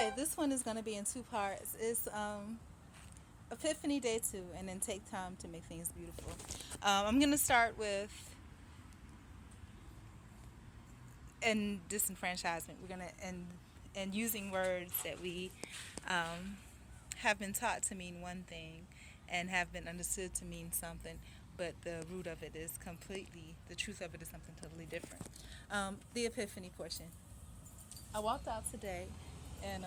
Okay, this one is going to be in two parts. It's Epiphany Day 2, and then take time to make things beautiful. I'm going to start with and disenfranchisement. We're going to and using words that we um, have been taught to mean one thing and have been understood to mean something, but the root of it is completely, the truth of it is something totally different. The Epiphany portion. I walked out today, and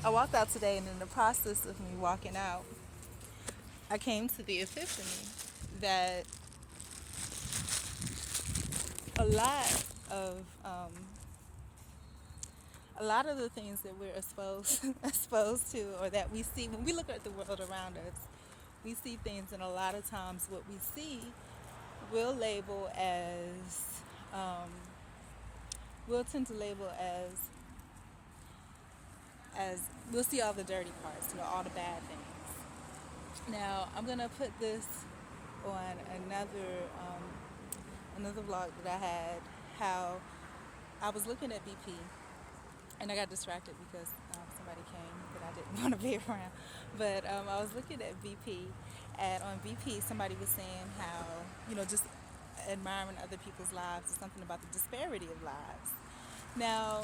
in the process of me walking out, I came to the epiphany that a lot of um, a lot of the things that we're exposed exposed to, or that we see when we look at the world around us, we see things, and a lot of times what we see we'll label as um, we'll tend to label as we'll see all the dirty parts, all the bad things. Now I'm gonna put this on another vlog that I had, how I was looking at BP and I got distracted because somebody came that I didn't want to be around. But I was looking at BP, and on BP somebody was saying how, just admiring other people's lives is something about the disparity of lives. Now,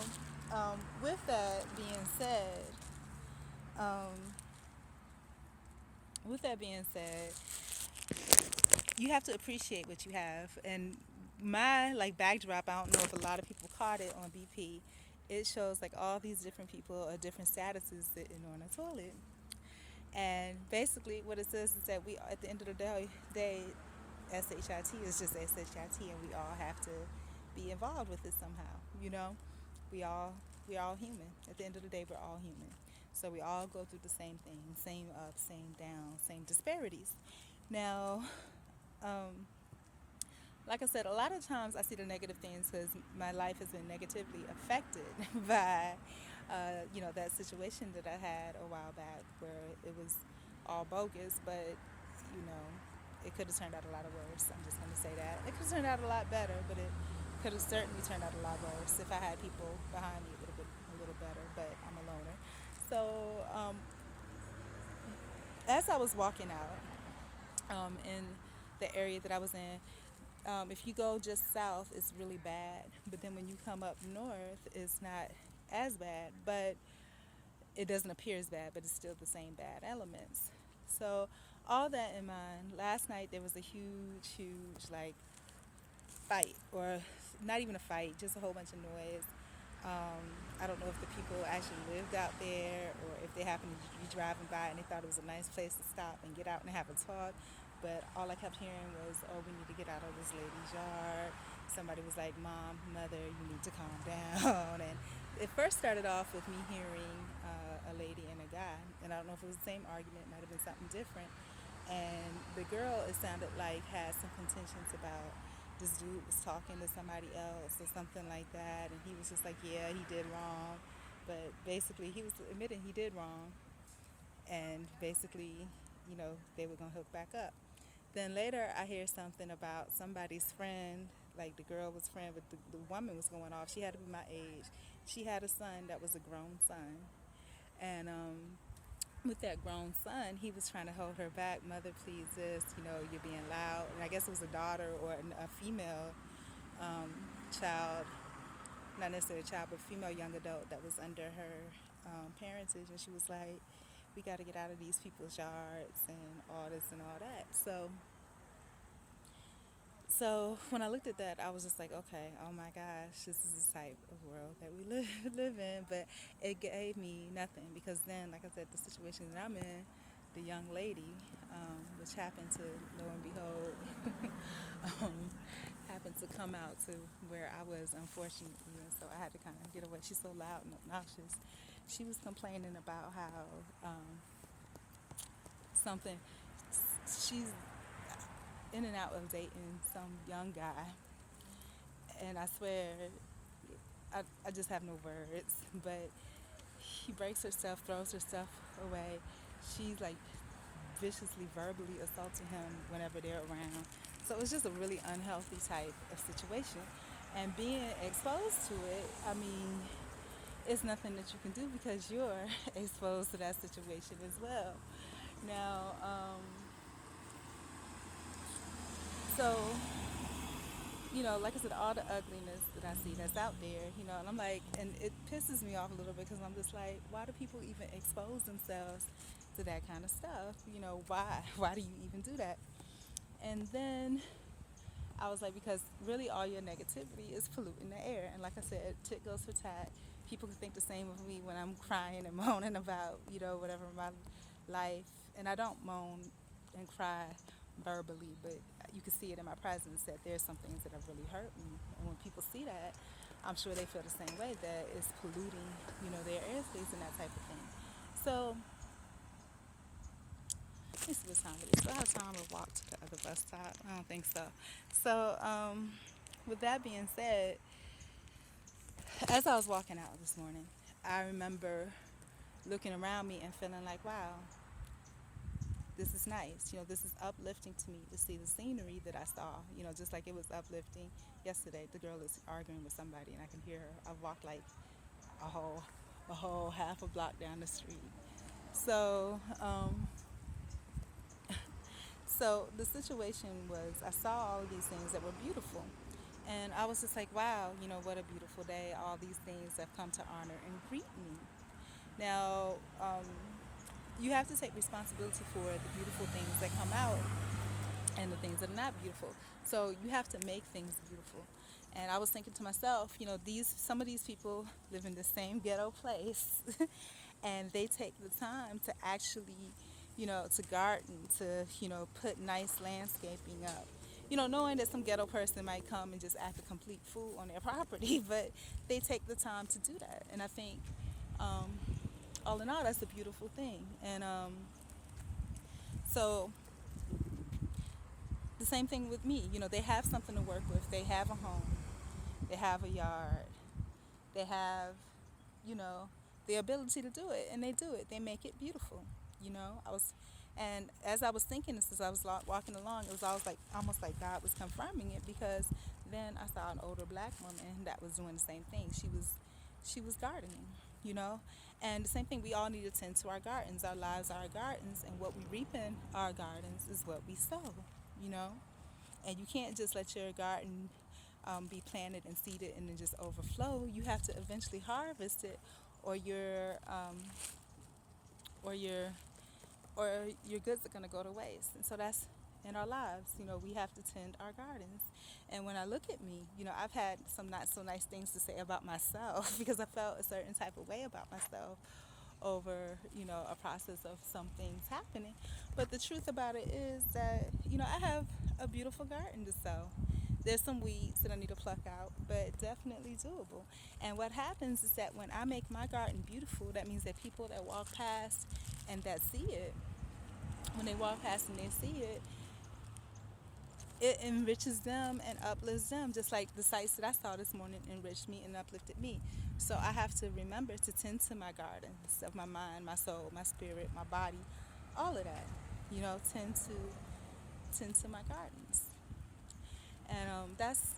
with that being said, um, with that being said, you have to appreciate what you have. And my backdrop, I don't know if a lot of people caught it on BP. It shows all these different people of different statuses sitting on a toilet. And basically, what it says is that we, at the end of the day, SHIT is just SHIT, and we all have to be involved with it somehow. We all we're all human. At the end of the day, we're all human. So we all go through the same thing, same ups, same downs, same disparities. Now, um, like I said, a lot of times I see the negative things because my life has been negatively affected by, that situation that I had a while back where it was all bogus, but, you know, it could have turned out a lot of worse. I'm just going to say that. It could have turned out a lot better, but it could have certainly turned out a lot worse. If I had people behind me, it would have been a little better, but I'm a loner. So, as I was walking out in the area that I was in, if you go just south, it's really bad. But then when you come up north, it's not as bad, but it doesn't appear as bad, but it's still the same bad elements. So all that in mind, last night there was a huge fight, or not even a fight, just a whole bunch of noise. I don't know if the people actually lived out there or if they happened to be driving by and they thought it was a nice place to stop and get out and have a talk. But all I kept hearing was, oh, we need to get out of this lady's yard. Somebody was like, Mom, Mother, you need to calm down. And it first started off with me hearing a lady and a guy. And I don't know if it was the same argument. It might have been something different. And the girl, it sounded like, had some contentions about this dude was talking to somebody else or something like that. And he was just like, yeah, he did wrong. But basically, he was admitting he did wrong. And basically, they were going to hook back up. Then later I hear something about somebody's friend, like the girl was friend, but the woman was going off. She had to be my age. She had a son that was a grown son. And with that grown son, he was trying to hold her back. Mother, please this, you're being loud. And I guess it was a daughter or a female child, not necessarily a child, but female young adult that was under her parentage. And she was like, we got to get out of these people's yards and all this and all that. So when I looked at that, I was just like, okay, oh my gosh, this is the type of world that we live in. But it gave me nothing, because then, like I said, the situation that I'm in, the young lady, which happened to, lo and behold, happened to come out to where I was, unfortunately, and so I had to kind of get away. She's so loud and obnoxious. She was complaining about how something, she's in and out of dating some young guy, and I swear, I just have no words, but he breaks her stuff, throws her stuff away. She's like viciously, verbally assaulting him whenever they're around. So it's just a really unhealthy type of situation. And being exposed to it, I mean, it's nothing that you can do because you're exposed to that situation as well. Now, so like I said, all the ugliness that I see that's out there, and I'm like, and it pisses me off a little bit because I'm just like, why do people even expose themselves to that kind of stuff? Why? Why do you even do that? And then I was like, because really all your negativity is polluting the air. And like I said, tit goes for tat. People can think the same of me when I'm crying and moaning about, whatever my life. And I don't moan and cry verbally, but you can see it in my presence that there's some things that have really hurt me. And when people see that, I'm sure they feel the same way, that it's polluting, their airspace and that type of thing. So, let me see what time it is. Do I have time to walk to the other bus stop? I don't think so. So, with that being said, as I was walking out this morning, I remember looking around me and feeling like, wow, this is nice. This is uplifting to me to see the scenery that I saw. Just like it was uplifting yesterday. The girl is arguing with somebody, and I can hear her. I've walked like a whole half a block down the street. So, so the situation was, I saw all of these things that were beautiful. And I was just like, wow, what a beautiful day. All these things have come to honor and greet me. Now, you have to take responsibility for the beautiful things that come out and the things that are not beautiful. So you have to make things beautiful. And I was thinking to myself, some of these people live in the same ghetto place, and they take the time to actually, to garden, to put nice landscaping up. Knowing that some ghetto person might come and just act a complete fool on their property, but they take the time to do that. And I think, all in all, that's a beautiful thing. And so the same thing with me. They have something to work with. They have a home. They have a yard. They have, you know, the ability to do it, and they do it. They make it beautiful. And as I was thinking this, as I was walking along, it was almost like God was confirming it, because then I saw an older black woman that was doing the same thing. She was gardening, and the same thing. We all need to tend to our gardens. Our lives are our gardens, and what we reap in our gardens is what we sow. You know, and you can't just let your garden be planted and seeded and then just overflow. You have to eventually harvest it, or or your your goods are going to go to waste. And so that's in our lives. We have to tend our gardens. And when I look at me, I've had some not so nice things to say about myself because I felt a certain type of way about myself over, a process of some things happening. But the truth about it is that, I have a beautiful garden to sow. There's some weeds that I need to pluck out, but definitely doable. And what happens is that when I make my garden beautiful, that means that people that walk past and that see it, when they walk past and they see it, it enriches them and uplifts them, just like the sights that I saw this morning enriched me and uplifted me. So I have to remember to tend to my gardens of my mind, my soul, my spirit, my body, all of that. Tend to my gardens, and that's